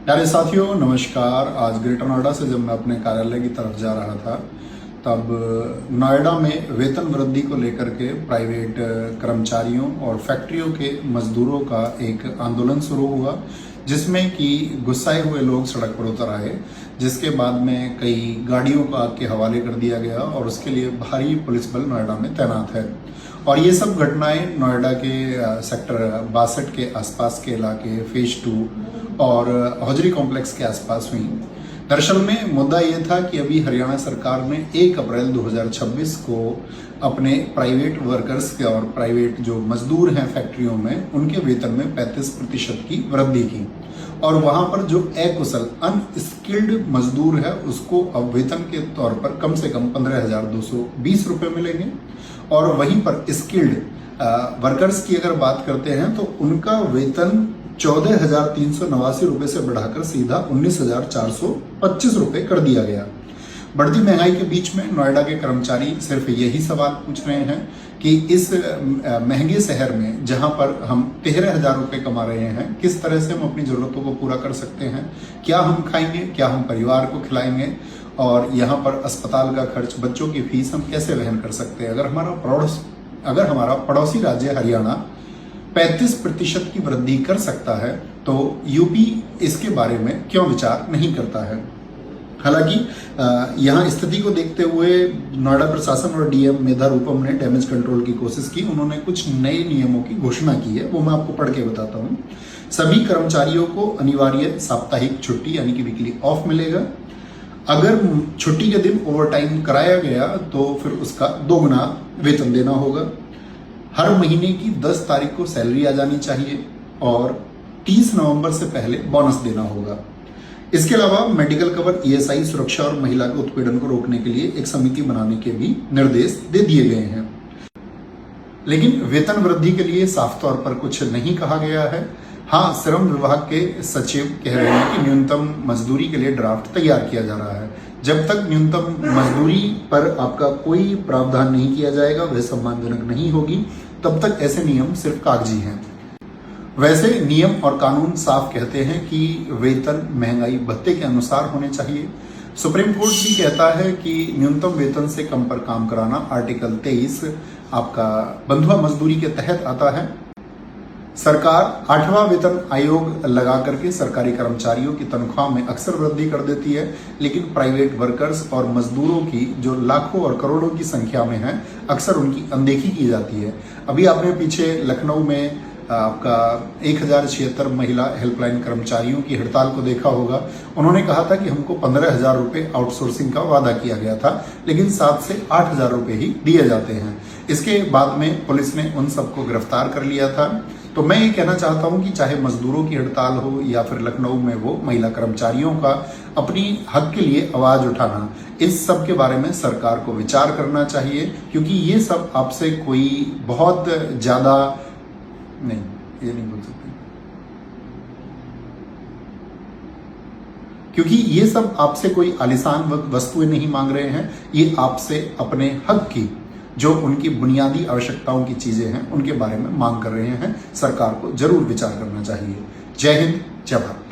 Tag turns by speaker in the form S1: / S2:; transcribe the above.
S1: प्यारे साथियों नमस्कार। आज ग्रेटर नोएडा से जब मैं अपने कार्यालय की तरफ जा रहा था तब नोएडा में वेतन वृद्धि को लेकर के प्राइवेट कर्मचारियों और फैक्ट्रियों के मजदूरों का एक आंदोलन शुरू हुआ, जिसमें कि गुस्साए हुए लोग सड़क पर उतर आए, जिसके बाद में कई गाड़ियों को आग के हवाले कर दिया गया और उसके लिए भारी पुलिस बल नोएडा में तैनात है। और ये सब घटनाएं नोएडा के सेक्टर 62 के आसपास के इलाके, फेज 2 और हौजरी कॉम्प्लेक्स के आसपास हुई। दरअसल में मुद्दा ये था कि अभी हरियाणा सरकार ने 1 अप्रैल 2026 को अपने प्राइवेट वर्कर्स के और प्राइवेट जो मजदूर हैं फैक्ट्रियों में, उनके वेतन में 35% की वृद्धि की। और वहां पर जो अकुशल अनस्किल्ड मजदूर है उसको अब वेतन के तौर पर कम से कम 15,220 रुपये मिलेंगे। और वहीं पर स्किल्ड वर्कर्स की अगर बात करते हैं तो उनका वेतन 14,389 रुपये से बढ़ाकर सीधा 19,425 रुपये कर दिया गया। बढ़ती महंगाई के बीच में नोएडा के कर्मचारी सिर्फ यही सवाल पूछ रहे हैं कि इस महंगे शहर में जहां पर हम 13,000 रुपये कमा रहे हैं, किस तरह से हम अपनी जरूरतों को पूरा कर सकते हैं, क्या हम खाएंगे, क्या हम परिवार को खिलाएंगे, और यहाँ पर अस्पताल का खर्च, बच्चों की फीस हम कैसे वहन कर सकते हैं। अगर हमारा पड़ोसी राज्य हरियाणा 35% की वृद्धि कर सकता है तो यूपी इसके बारे में क्यों विचार नहीं करता है। हालांकि यहाँ स्थिति को देखते हुए नोएडा प्रशासन और डीएम मेधा रूपम ने डैमेज कंट्रोल की कोशिश की। उन्होंने कुछ नए नियमों की घोषणा की है, वो मैं आपको पढ़ के बताता हूँ। सभी कर्मचारियों को अनिवार्य साप्ताहिक छुट्टी यानी कि वीकली ऑफ मिलेगा। अगर छुट्टी के दिन ओवर टाइम कराया गया तो फिर उसका 2 गुना वेतन देना होगा। हर महीने की 10 तारीख को सैलरी आ जानी चाहिए और 30 नवंबर से पहले बोनस देना होगा। इसके अलावा मेडिकल कवर, ईएसआई, सुरक्षा और महिला के उत्पीड़न को रोकने के लिए एक समिति बनाने के भी निर्देश दे दिए गए हैं। लेकिन वेतन वृद्धि के लिए साफ तौर पर कुछ नहीं कहा गया है। हाँ, श्रम विभाग के सचिव कह रहे हैं कि न्यूनतम मजदूरी के लिए ड्राफ्ट तैयार किया जा रहा है। जब तक न्यूनतम मजदूरी पर आपका कोई प्रावधान नहीं किया जाएगा, वह सम्मानजनक नहीं होगी, तब तक ऐसे नियम सिर्फ कागजी हैं। वैसे नियम और कानून साफ कहते हैं कि वेतन महंगाई भत्ते के अनुसार होने चाहिए। सुप्रीम कोर्ट भी कहता है कि न्यूनतम वेतन से कम पर काम कराना आर्टिकल 23 आपका बंधुआ मजदूरी के तहत आता है। सरकार 8वां वेतन आयोग लगा करके सरकारी कर्मचारियों की तनख्वाह में अक्सर वृद्धि कर देती है, लेकिन प्राइवेट वर्कर्स और मजदूरों की जो लाखों और करोड़ों की संख्या में है, अक्सर उनकी अनदेखी की जाती है। अभी आपने पीछे लखनऊ में आपका 1076 महिला हेल्पलाइन कर्मचारियों की हड़ताल को देखा होगा। उन्होंने कहा था कि हमको 15,000 रुपये आउटसोर्सिंग का वादा किया गया था, लेकिन 7 से 8,000 रुपये ही दिए जाते हैं। इसके बाद में पुलिस ने उन सबको गिरफ्तार कर लिया था। तो मैं ये कहना चाहता हूं कि चाहे मजदूरों की हड़ताल हो या फिर लखनऊ में वो महिला कर्मचारियों का अपनी हक के लिए आवाज उठाना, इस सब के बारे में सरकार को विचार करना चाहिए, क्योंकि ये सब आपसे कोई बहुत ज्यादा नहीं, ये नहीं बोल सकते, क्योंकि ये सब आपसे कोई आलिशान वस्तुएं नहीं मांग रहे हैं। ये आपसे अपने हक की, जो उनकी बुनियादी आवश्यकताओं की चीजें हैं, उनके बारे में मांग कर रहे हैं। सरकार को जरूर विचार करना चाहिए। जय हिंद, जय भारत।